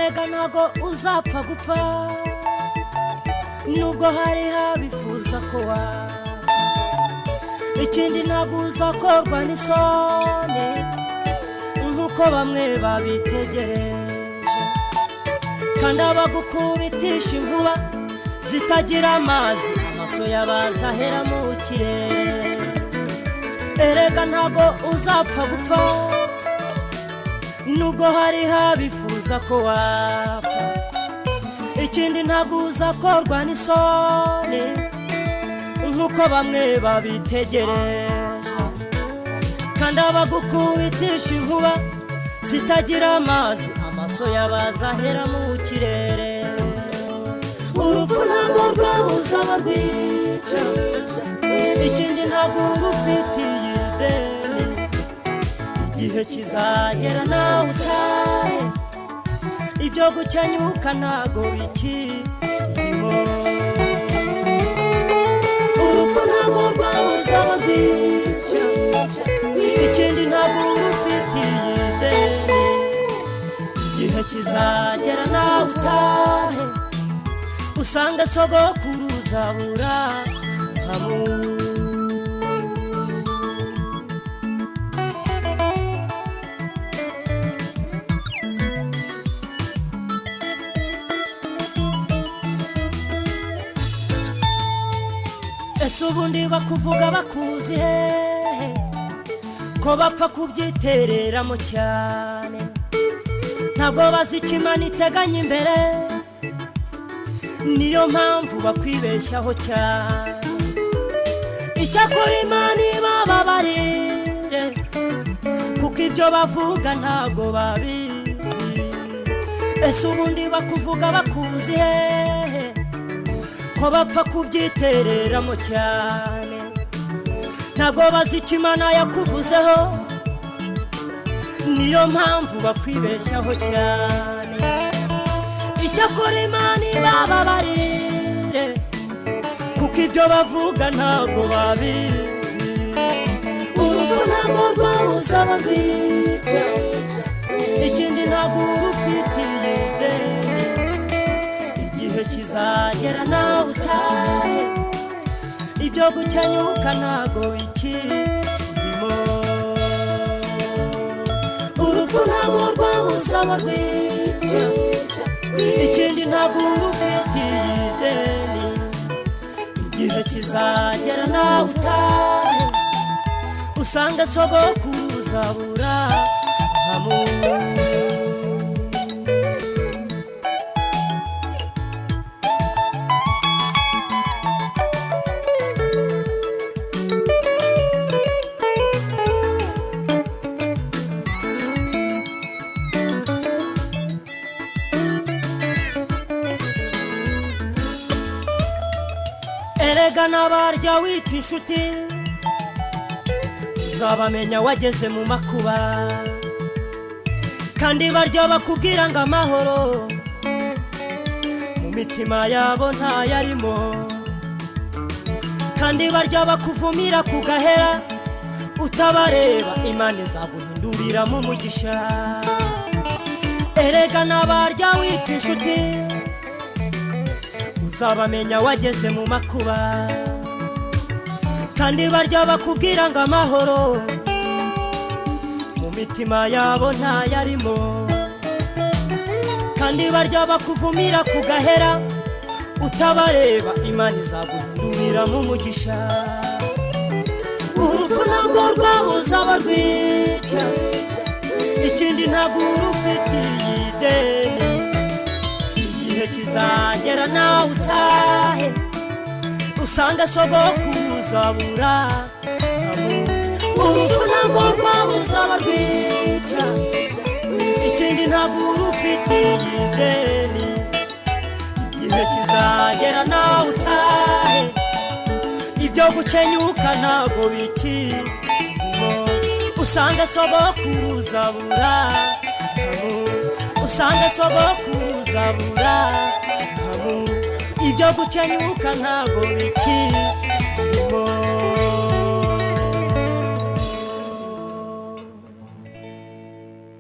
erega ntago uzapfa gupfa nubwo hari habifuza ko wapfa ikindi ntago uzakorwa n'isoni nkuko bamwe babitegereje kandi abagukubitisha inkuba zitagira amazi amaso y'abazahera mu kirere erega ntago uzapfa gupfa nubwo hari habifuza ko wapfa ikindi ntago uzakorwa n'isoni nkuko bamwe babitegereje kandi abagukubitisha inkuba zitagira amazi amaso y'abazahera mu kirere urupfu ntago rwabuza abarwica ikindi ntago rufitiye ideni igihe kizagera nawe utahe ibyo gukenyuka ntago bikirimo urupfu ntago rwabuza abarwica ikindi ntago rufitiye ideni igihe kizagera nawe utahe usanga sogokuruza Aburahamu ese ubundi bakuvuga bakuzi hehe ko bapfa kubyitereramo cyane ntabwo bazi icyo Imana iteganya imbere niyo mpamvu bakwibeshyaho cyane icyakora Imana ibababarire kuko ibyo bavuga ntabwo babizi ese ubundi bakuvuga bakuzi hehe ko bapfa kubyitereramo cyane ntabwo bazi icyo Imana yakuvuzeho niyo mpamvu bakwibeshyaho cyane icyakora Imana ibababarire kuko ibyo bavuga ntabwo babizi urupfu ntabwo rwabuza abarwica ikindi ntabwo rufitiye ideni igihe kizagera nawe utahe ibyo gukenyuka ntabwo bikirimo urupfu ntabwo rwabuza abarwica ikindi ntabwo rufitiye ideni igihe kizagera nawe utahe usanga sogokuruza Aburahamu erega n'abarya wita inshuti uzabamenya wageze mu makuba kandi barya bakubwira ngo amahoro mu mitima yabo ntayarimo kandi barya bakuvumira ku gahera utabareba Imana izaguhindurira mu mugisha erega n'abarya wita inshuti uzabamenya wageze mu makuba kandi barya bakubwira ngo amahoro mu mitima yabo ntayarimo kandi barya bakuvumira ku gahera utabareba Imana izaguhindurira mu mugisha urupfu ntabwo rwabuza abarwica ikindi ntabwo rufitiye ideni igihe kizagera nawe utahe usanga sogokuruza Aburahamu urupfu ntabwo rwabuza abarwica ikindi ntabwo rufitiye ideni igihe kizagera nawe utahe ibyo gukenyuka ntabwo bikirimo usanga sogokuruza Aburahamu usanga sogokuruza Aburahamu ibyo gukenyuka ntabwo bikirimo